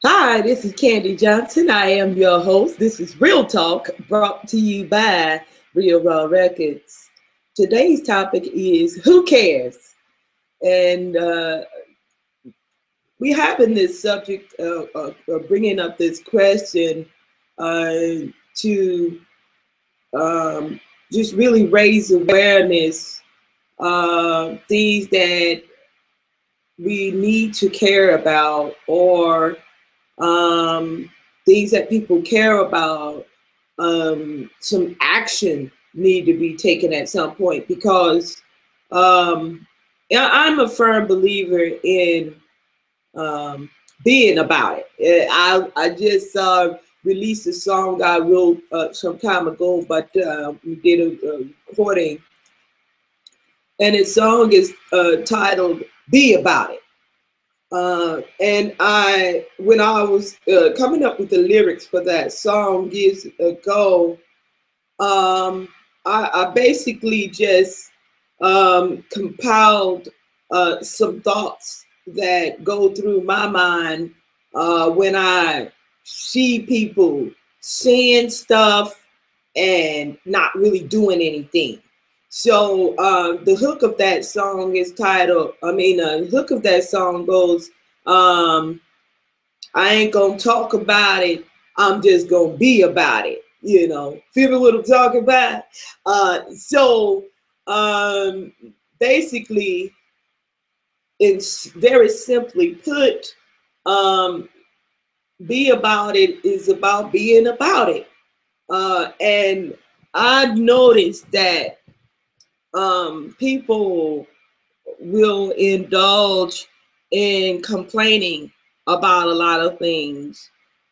Hi, this is Candy Johnson. I am your host. This is Real Talk, brought to you by Real Raw Records. Today's topic is who cares? And we having this subject bringing up this question to just really raise awareness, things that we need to care about, or things that people care about. Some action need to be taken at some point, because I'm a firm believer in being about it. I just released a song I wrote some time ago, but we did a recording, and its song is titled "Be About It." And when I was coming up with the lyrics for that song years ago, I basically just compiled some thoughts that go through my mind when I see people saying stuff and not really doing anything. So the hook of that song is titled, the hook of that song goes, I ain't gonna talk about it, I'm just gonna be about it. Feel me what I'm talking about? Basically, it's very simply put, be about it is about being about it. And I've noticed that people will indulge in complaining about a lot of things,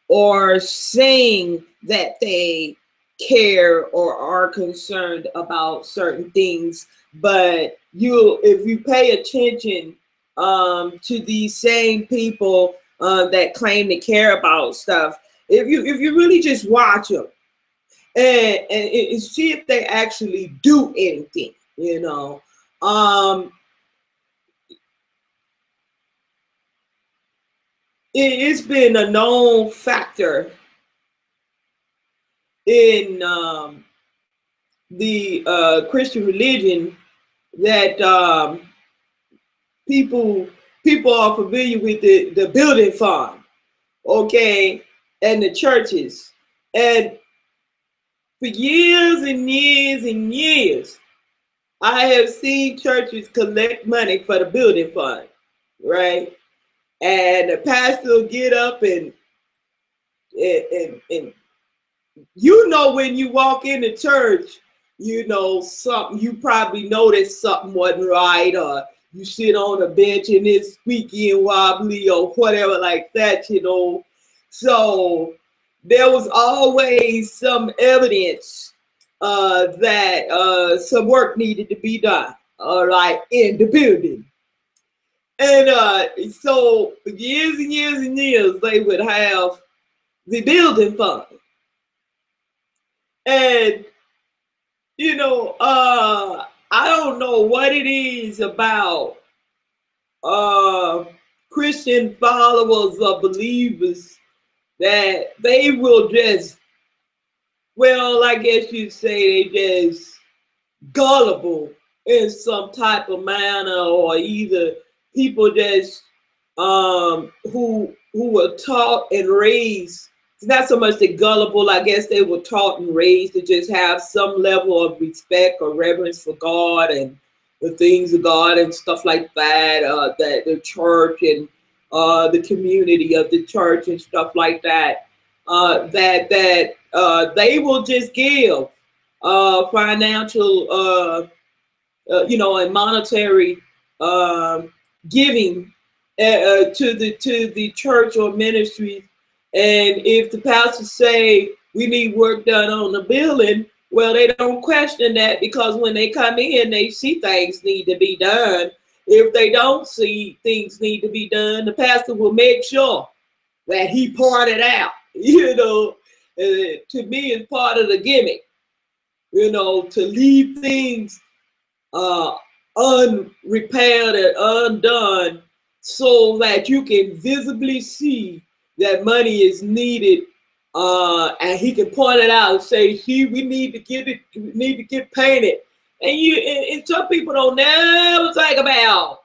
or saying that they care or are concerned about certain things. But if you pay attention to these same people that claim to care about stuff, if you really just watch them and see if they actually do anything, it's been a known factor in the Christian religion that people are familiar with the building fund, okay, and the churches. And for years and years and years, I have seen churches collect money for the building fund, right? And the pastor will get up and when you walk into church, something, you probably noticed something wasn't right, or you sit on a bench and it's squeaky and wobbly or whatever like that, So there was always some evidence that some work needed to be done, all right, in the building. And so for years and years and years, they would have the building fund. And, I don't know what it is about Christian followers or believers that they will just, well, I guess you'd say they just gullible in some type of manner, or either people just who were taught and raised. It's not so much the gullible, I guess they were taught and raised to just have some level of respect or reverence for God and the things of God and stuff like that, that the church and the community of the church and stuff like that, that they will just give financial, and monetary giving to the church or ministry. And if the pastors say we need work done on the building, well, they don't question that, because when they come in, they see things need to be done. If they don't see things need to be done, the pastor will make sure that he pointed out. To me, it's part of the gimmick, to leave things unrepaired and undone, so that you can visibly see that money is needed, and he can point it out and say, "See, we need to get it. We need to get painted." And some people don't never think about,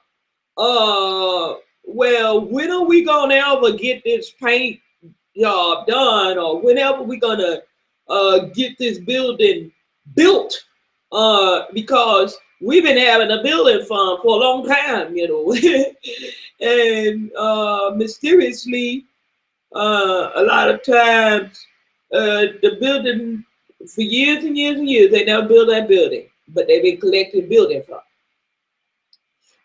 well, when are we gonna ever get this paint job done, or whenever we gonna get this building built? Because we've been having a building fund for a long time, you know, and mysteriously, a lot of times, the building, for years and years and years, they never built that building, but they've been collecting building funds.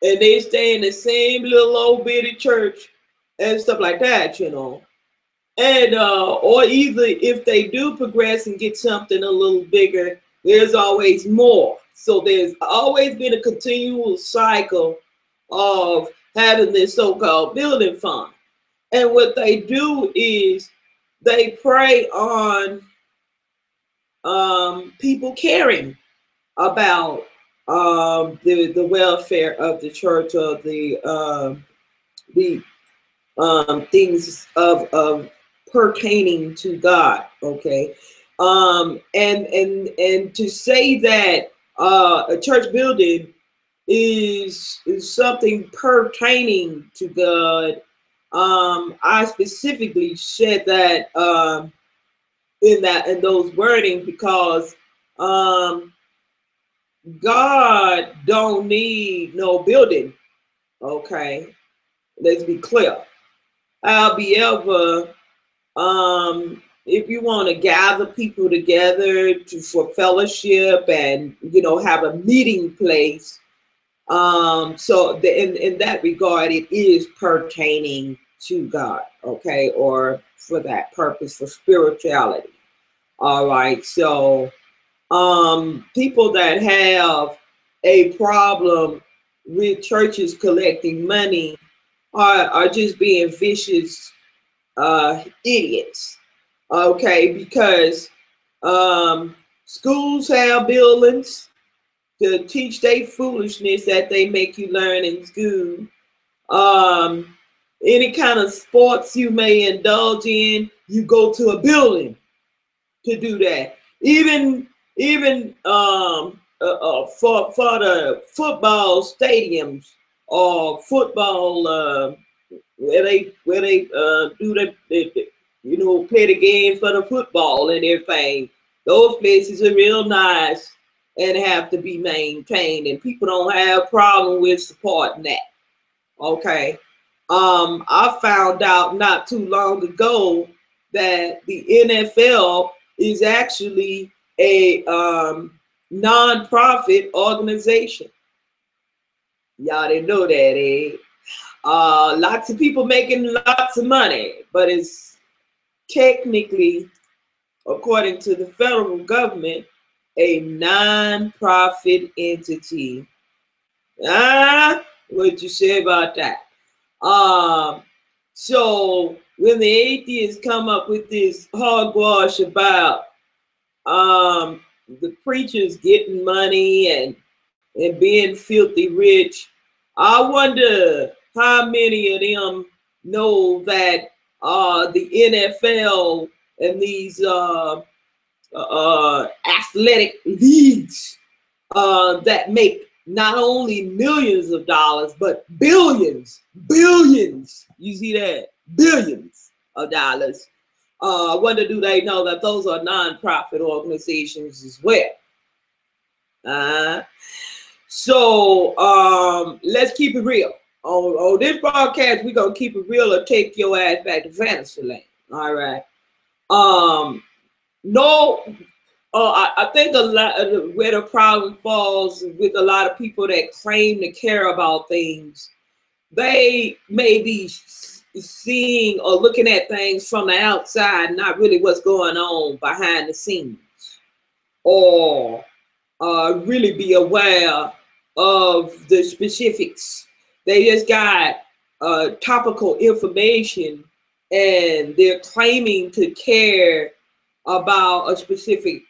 And they stay in the same little old bitty church and stuff like that, you know. And or either if they do progress and get something a little bigger, there's always more. So there's always been a continual cycle of having this so-called building fund. And what they do is they prey on people caring about the welfare of the church, or the things of pertaining to God. Okay, and to say that a church building is something pertaining to God, I specifically said that in those wording because God don't need no building. Okay, let's be clear. However, if you want to gather people together for fellowship and, you know, have a meeting place, so in that regard, it is pertaining to God, okay, or for that purpose, for spirituality. All right, so people that have a problem with churches collecting money are just being vicious idiots, okay, because schools have buildings to teach their foolishness that they make you learn in school. Any kind of sports you may indulge in, you go to a building to do that. Even for the football stadiums or football where they do the you know, play the games for the football and everything. Those places are real nice and have to be maintained, and people don't have problem with supporting that. Okay. I found out not too long ago that the NFL is actually a non-profit organization. Y'all didn't know that, eh? Lots of people making lots of money, but it's technically, according to the federal government, a non-profit entity. What you say about that? So when the atheists come up with this hogwash about the preachers getting money and being filthy rich, I wonder how many of them know that the NFL and these athletic leagues that make not only millions of dollars, but billions. You see that? Billions of dollars. I wonder, do they know that those are non-profit organizations as well? So let's keep it real. On this broadcast, we're gonna keep it real or take your ass back to fantasy land. All right. No, I think a lot of where the problem falls with a lot of people that claim to care about things, they may be seeing or looking at things from the outside, not really what's going on behind the scenes, or really be aware of the specifics. They just got topical information and they're claiming to care about a specific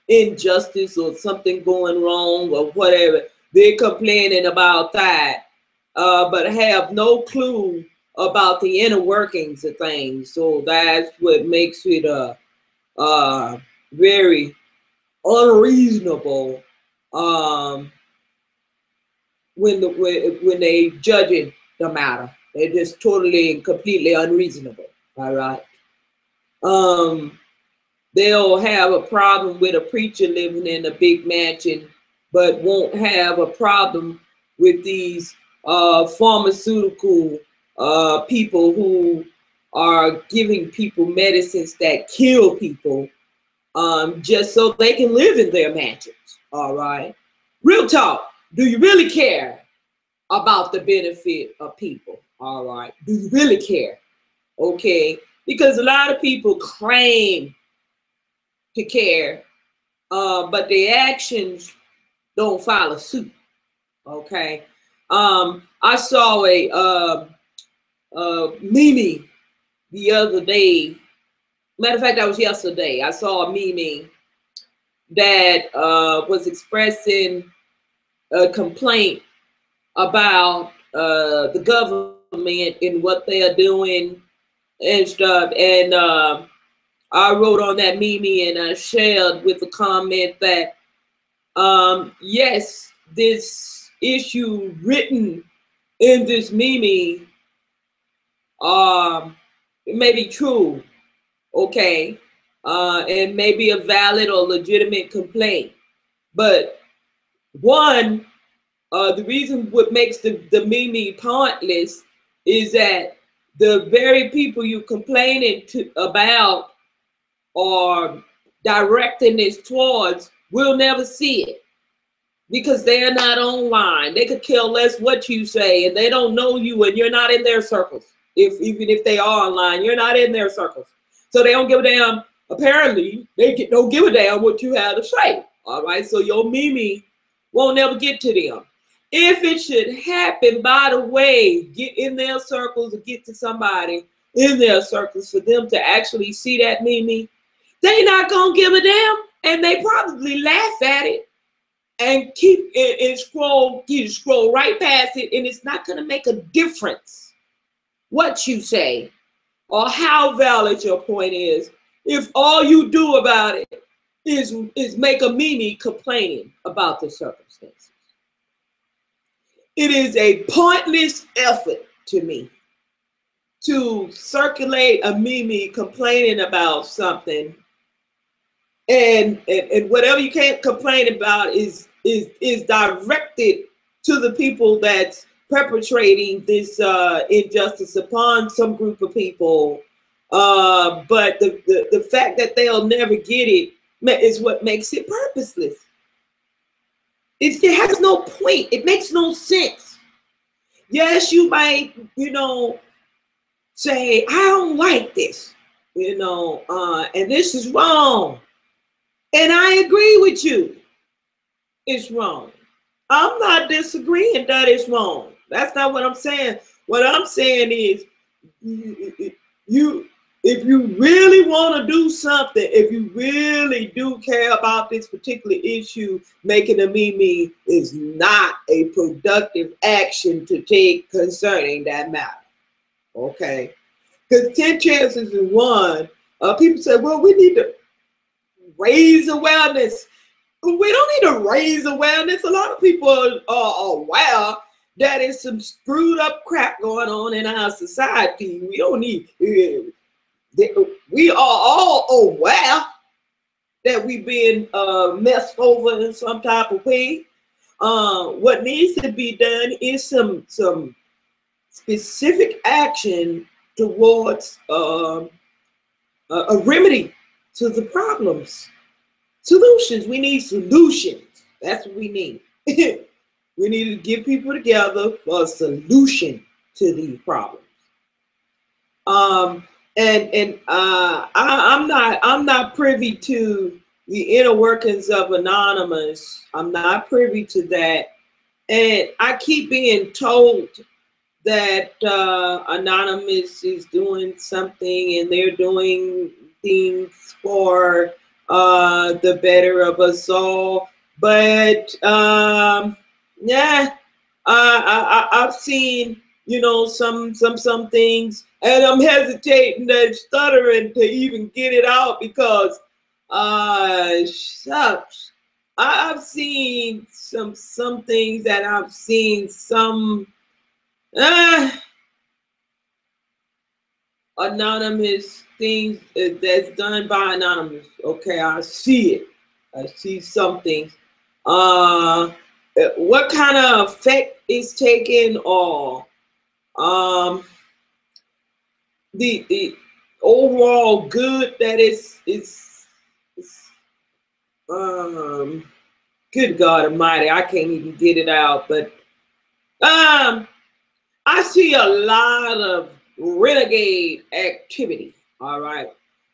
injustice or something going wrong or whatever. They're complaining about that, but have no clue about the inner workings of things. So that's what makes it very unreasonable when they judging the matter. They're just totally and completely unreasonable. All right. They'll have a problem with a preacher living in a big mansion, but won't have a problem with these pharmaceutical people who are giving people medicines that kill people just so they can live in their mansions. All right. Real talk. Do you really care about the benefit of people? All right. Do you really care? Okay. Because a lot of people claim to care, but their actions don't follow suit. Okay. I saw a meme the other day. Matter of fact, that was yesterday. I saw a meme that was expressing a complaint about the government and what they are doing and stuff. And I wrote on that meme and I shared with the comment that yes, this issue written in this meme it may be true, okay, and may be a valid or legitimate complaint. But one, the reason what makes the meme pointless is that the very people you complaining about or directing this towards will never see it because they're not online. They could care less what you say, and they don't know you, and you're not in their circles. Even if they are online, you're not in their circles, so they don't give a damn. Apparently, they don't give a damn what you have to say. All right, so your meme won't never get to them. If it should happen, by the way, get in their circles or get to somebody in their circles for them to actually see that meme, they not gonna give a damn, and they probably laugh at it and keep it and scroll right past it, and it's not gonna make a difference what you say or how valid your point is if all you do about it is make a meme complaining about the circumstances. It is a pointless effort to me to circulate a meme complaining about something, and whatever you can't complain about is directed to the people that's perpetrating this injustice upon some group of people. But the fact that they'll never get it is what makes it purposeless. It has no point. It makes no sense. Yes, you might, say, I don't like this, and this is wrong. And I agree with you. It's wrong. I'm not disagreeing that it's wrong. That's not what I'm saying. What I'm saying is, if you really want to do something, if you really do care about this particular issue, making a meme is not a productive action to take concerning that matter. Okay? Because 10 chances in 1, people say, well, we need to raise awareness. We don't need to raise awareness. A lot of people are aware that there's some screwed up crap going on in our society. We don't need, we are all aware that we've been messed over in some type of way. What needs to be done is some specific action towards a remedy to the problems. Solutions. We need solutions. That's what we need. We need to get people together for a solution to these problems. I'm not privy to the inner workings of Anonymous. I'm not privy to that, and I keep being told that Anonymous is doing something and they're doing things for the better of us all. But yeah, I've seen, you know, some things, and I'm hesitating and stuttering to even get it out because shucks, I've seen some things that I've seen some anonymous things that's done by anonymous. Okay, I see it. I see some things. What kind of effect is taken, or the overall good that is good God Almighty, I can't even get it out. But I see a lot of renegade activity. All right.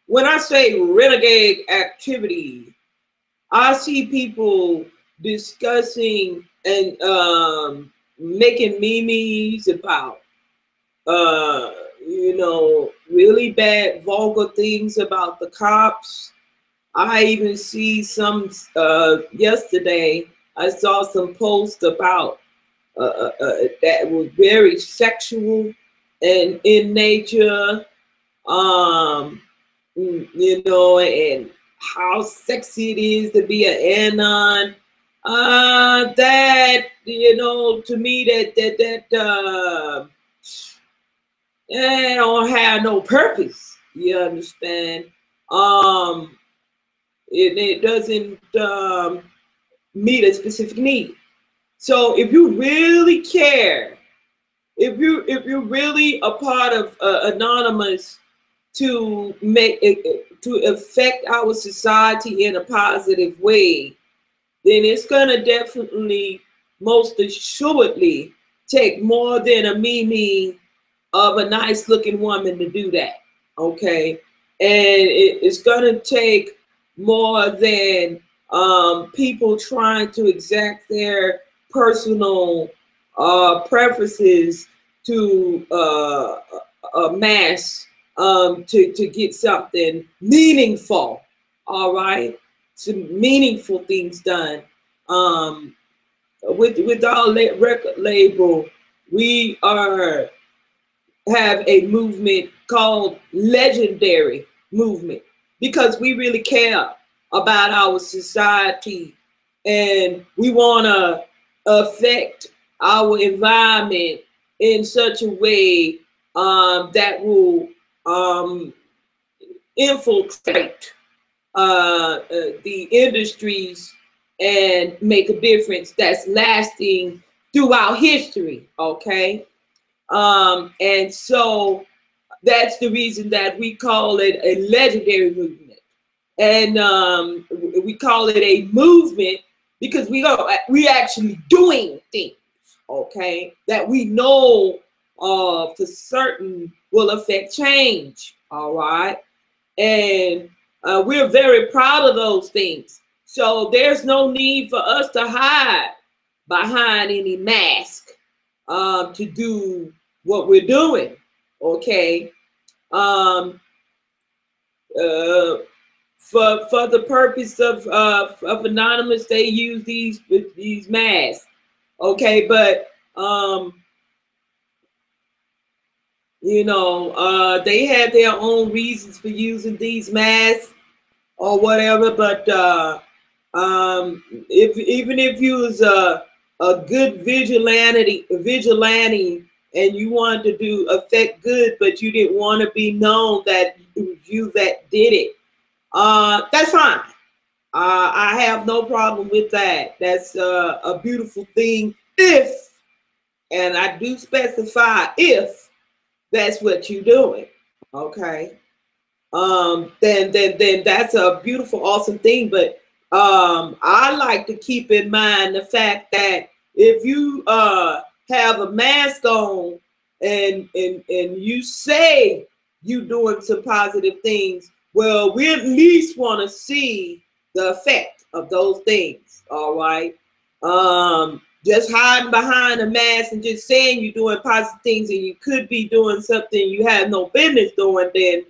When I say renegade activity, I see people discussing and making memes about, you know, really bad, vulgar things about the cops. I even see some, yesterday, I saw some posts about that was very sexual and in nature, you know, and how sexy it is to be an anon. That, you know, to me, that don't have no purpose. You understand? It doesn't meet a specific need. So if you really care, if you're really a part of Anonymous to make it, to affect our society in a positive way, then it's gonna definitely, most assuredly, take more than a meme of a nice looking woman to do that. Okay, and it's gonna take more than people trying to exact their personal preferences to amass to get something meaningful. All right, some meaningful things done. With our record label, we have a movement called Legendary Movement because we really care about our society and we want to affect our environment in such a way that will infiltrate the industries and make a difference that's lasting throughout history. Okay. And so that's the reason that we call it a legendary movement. And we call it a movement because we actually doing things, okay, that we know for certain will affect change. All right. And we're very proud of those things. So there's no need for us to hide behind any mask to do what we're doing. Okay. For the purpose of Anonymous, they use these masks. Okay, but you know, they had their own reasons for using these masks or whatever. But even if you was a good vigilante and you wanted to affect good, but you didn't want to be known that it was you that did it, that's fine. I have no problem with that. That's a beautiful thing if, and I do specify if that's what you're doing. Okay. Then that's a beautiful, awesome thing. But I like to keep in mind the fact that if you have a mask on and you say you doing some positive things, well, we at least want to see the effect of those things. All right. Just hiding behind a mask and just saying you're doing positive things and you could be doing something you have no business doing, then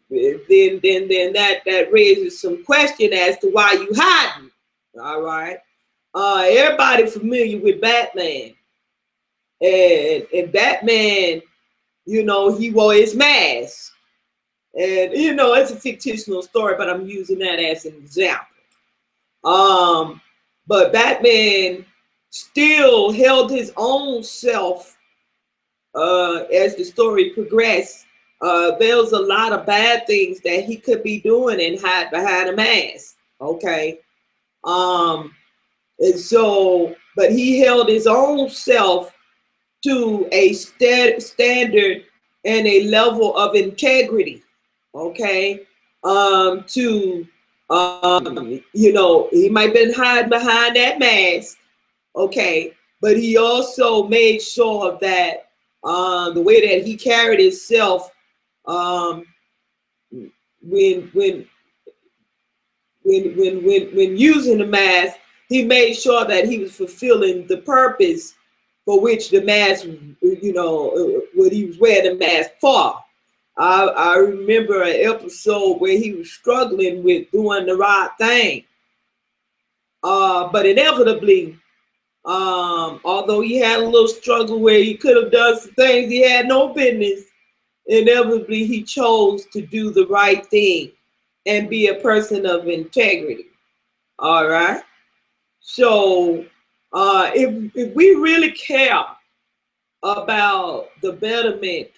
that raises some question as to why you hiding. All right. Everybody familiar with Batman, and Batman, you know, he wore his mask. And, you know, it's a fictional story, but I'm using that as an example. But Batman still held his own self as the story progressed. There was a lot of bad things that he could be doing and hide behind a mask. Okay. And so, but he held his own self to a standard and a level of integrity. Okay. You know, he might have been hiding behind that mask. Okay. But he also made sure that the way that he carried himself when using the mask, he made sure that he was fulfilling the purpose for which the mask, you know, what he was wearing the mask for. I remember an episode where he was struggling with doing the right thing. But inevitably, although he had a little struggle where he could have done some things he had no business, inevitably he chose to do the right thing and be a person of integrity. All right. So if we really care about the betterment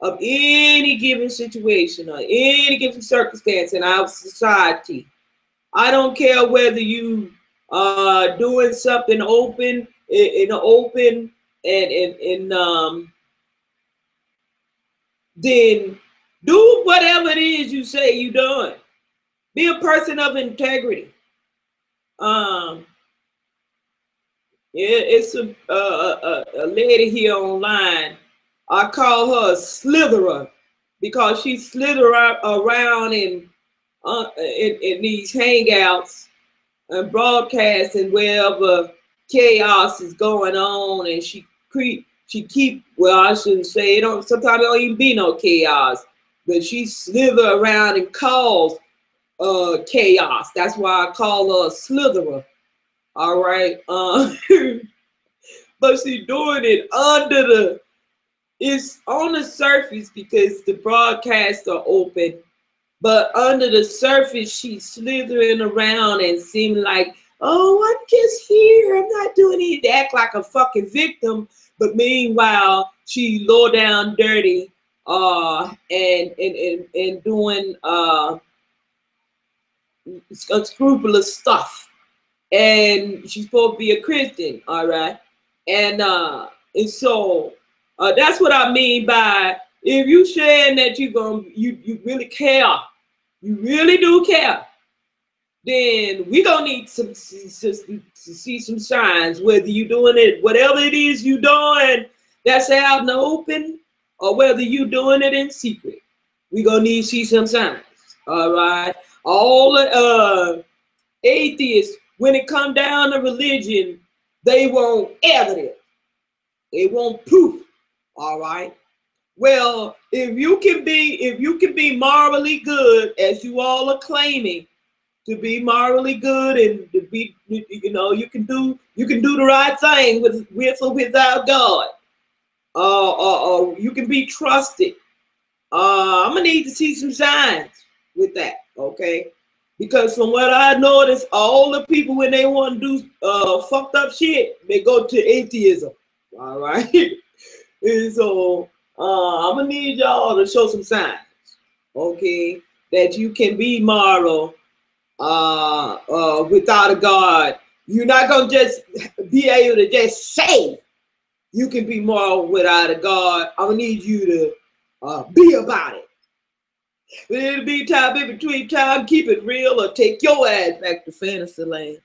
of any given situation or any given circumstance in our society, I don't care whether you are doing something open in the open and then do whatever it is you say you're doing. Be a person of integrity. Yeah, it's a lady here online. I call her a slitherer because she slither around in these hangouts and broadcasting wherever chaos is going on, and she keep, well, I shouldn't say it, sometimes there don't even be no chaos, but she slither around and cause chaos. That's why I call her a slitherer. All right. But she's doing it it's on the surface because the broadcasts are open, but under the surface, she's slithering around and seeming like, oh, I'm just here. I'm not doing anything, to act like a fucking victim. But meanwhile, she low down dirty and doing unscrupulous stuff. And she's supposed to be a Christian, all right? And so that's what I mean by, if you saying that you really care, you really do care, then we gonna need to see some signs, whether you doing it, whatever it is you doing that's out in the open, or whether you doing it in secret. We gonna need to see some signs, all right? All the atheists, when it come down to religion, they want evidence. They want proof. All right. Well, if you can be morally good, as you all are claiming to be morally good, and to be, you know, you can do the right thing with or without God. You can be trusted. I'm gonna need to see some signs with that. Okay. Because from what I noticed, all the people, when they want to do fucked up shit, they go to atheism. All right. And so I'm gonna need y'all to show some signs, okay, that you can be moral without a God. You're not gonna just be able to just say you can be moral without a God. I'm gonna need you to be about it. But it'll be time in between time, keep it real, or take your ass back to fantasy land.